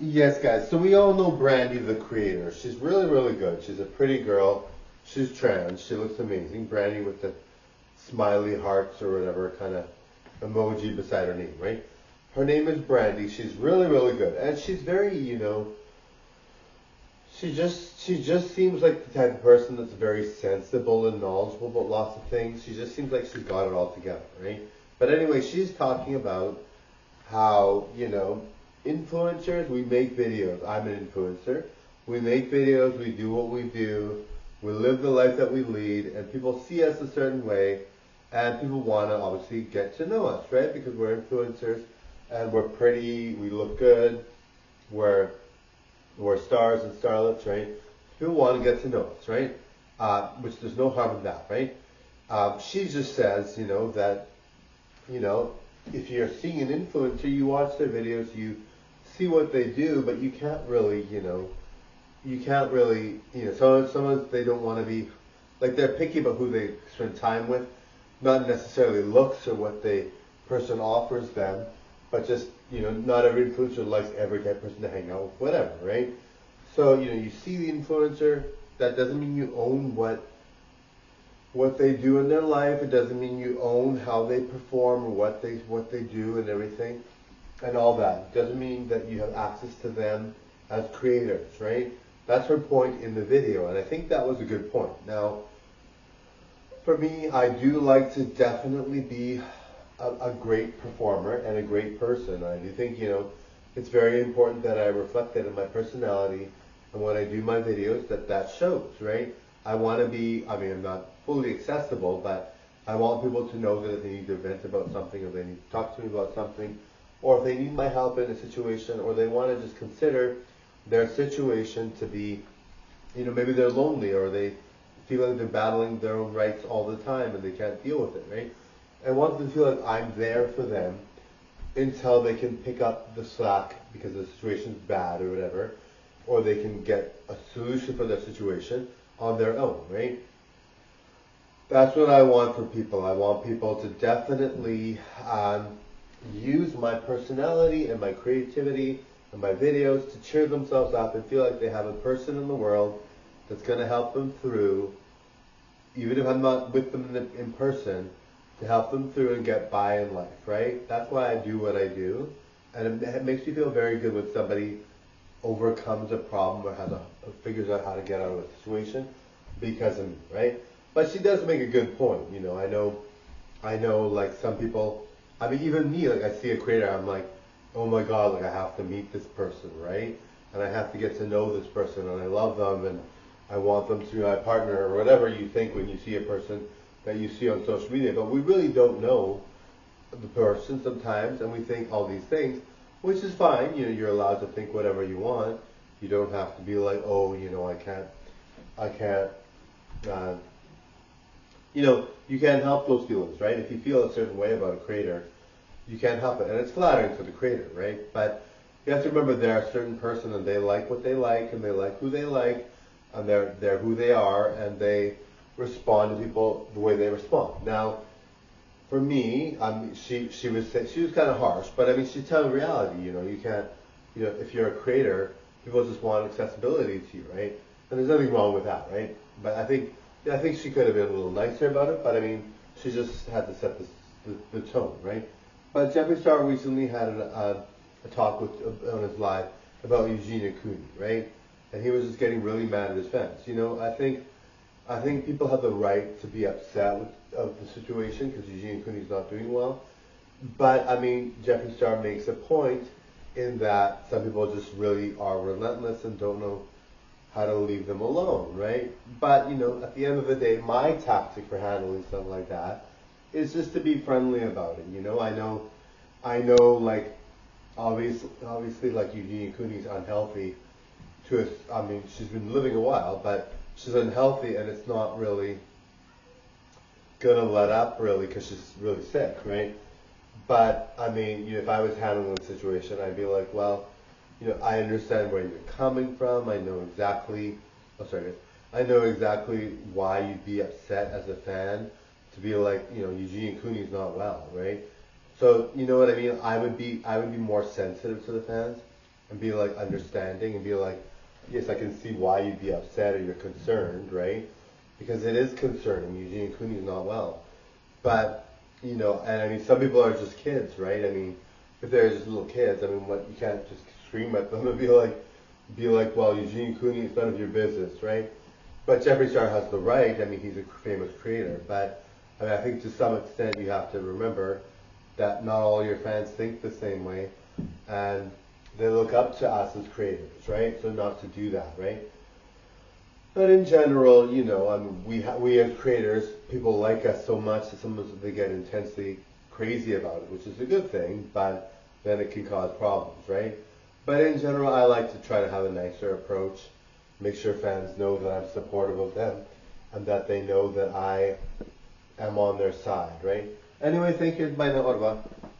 Yes, guys. So we all know Brandy, the creator. She's really, really good. She's a pretty girl. She's trans. She looks amazing. Brandy with the smiley hearts or whatever kind of emoji beside her name, right? Her name is Brandy. She's really, really good, and she's very, she just seems like the type of person that's very sensible and knowledgeable about lots of things. She just seems like she's got it all together, right? But anyway, she's talking about how, influencers, we make videos. I'm an influencer. We make videos, we do what we do, we live the life that we lead, and people see us a certain way, and people want to obviously get to know us, right? Because we're influencers, and we're pretty, we look good, we're, we're stars and starlets, right? People want to get to know us, right? Which there's no harm in that, right? She just says, that you know, if you're seeing an influencer, you watch their videos, you see what they do, but you can't really, some they don't want to be, like they're picky about who they spend time with, not necessarily looks or what the person offers them, but just, not every influencer likes every type of person to hang out with, whatever, right? So, you see the influencer, that doesn't mean you own what they do in their life. It doesn't mean you own how they perform or what they do and everything and all that. It doesn't mean that you have access to them as creators, right? That's her point in the video, and I think that was a good point. Now, for me, I do like to definitely be a great performer and a great person. I do think, it's very important that I reflect that in my personality and when I do my videos that shows, right? I want to be, I mean, I'm not fully accessible, but I want people to know that if they need to vent about something or they need to talk to me about something, or if they need my help in a situation, or they want to just consider their situation to be, maybe they're lonely or they feel like they're battling their own rights all the time and they can't deal with it, right? I want them to feel like I'm there for them until they can pick up the slack because the situation's bad or whatever, or they can get a solution for their situation on their own, right? That's what I want for people. I want people to definitely use my personality and my creativity and my videos to cheer themselves up and feel like they have a person in the world that's going to help them through, even if I'm not with them in person, to help them through and get by in life, right? That's why I do what I do. And it makes me feel very good when somebody overcomes a problem or figures out how to get out of a situation because of me, right? But she does make a good point. I know, like some people. I mean, even me. Like I see a creator, I'm like, oh my god, like I have to meet this person, right? And I have to get to know this person, and I love them, and I want them to be my partner or whatever you think when you see a person that you see on social media. But we really don't know the person sometimes, and we think all these things, which is fine. You're allowed to think whatever you want. You don't have to be like, oh, I can't. Uh, you can't help those feelings, right? If you feel a certain way about a creator, you can't help it, and it's flattering to the creator, right? But you have to remember there are certain person and they like what they like and they like who they like, and they're who they are, and they respond to people the way they respond. Now, for me, she was kind of harsh, but I mean she's telling reality. You can't, if you're a creator, people just want accessibility to you, right? And there's nothing wrong with that, right? But I think she could have been a little nicer about it. But I mean, she just had to set the tone, right? But Jeffree Star recently had a talk on his live about Eugenia Cooney, right? And he was just getting really mad at his fans. I think people have the right to be upset of the situation because Eugene Cooney's not doing well. But I mean, Jeffree Star makes a point in that some people just really are relentless and don't know how to leave them alone, right? But at the end of the day, my tactic for handling something like that is just to be friendly about it. I know, like obviously, like Eugenia Cooney's unhealthy I mean, she's been living a while, but she's unhealthy and it's not really gonna let up really because she's really sick, right? But I mean, if I was handling the situation, I'd be like, well, I understand where you're coming from. I know exactly. Oh, sorry, guys. I know exactly why you'd be upset as a fan to be like, Eugene Cooney's not well, right? So you know what I mean. I would be more sensitive to the fans, and be like understanding and be like, yes, I can see why you'd be upset or you're concerned, right? Because it is concerning. Eugene Cooney's not well. But, you know, and I mean, some people are just kids, right? I mean, if they're just little kids, I mean, what, you can't just scream at them and be like, well, Eugene Cooney, it's none of your business, right? But Jeffree Star has the right. I mean, he's a famous creator. But I mean, I think to some extent you have to remember that not all your fans think the same way, and they look up to us as creators, right? So not to do that, right? But in general, you know, I mean, we as creators, people like us so much that sometimes they get intensely crazy about it, which is a good thing, but then it can cause problems, right? But in general, I like to try to have a nicer approach, make sure fans know that I'm supportive of them, and that they know that I am on their side, right? Anyway, thank you. Bye now, Olavaaa.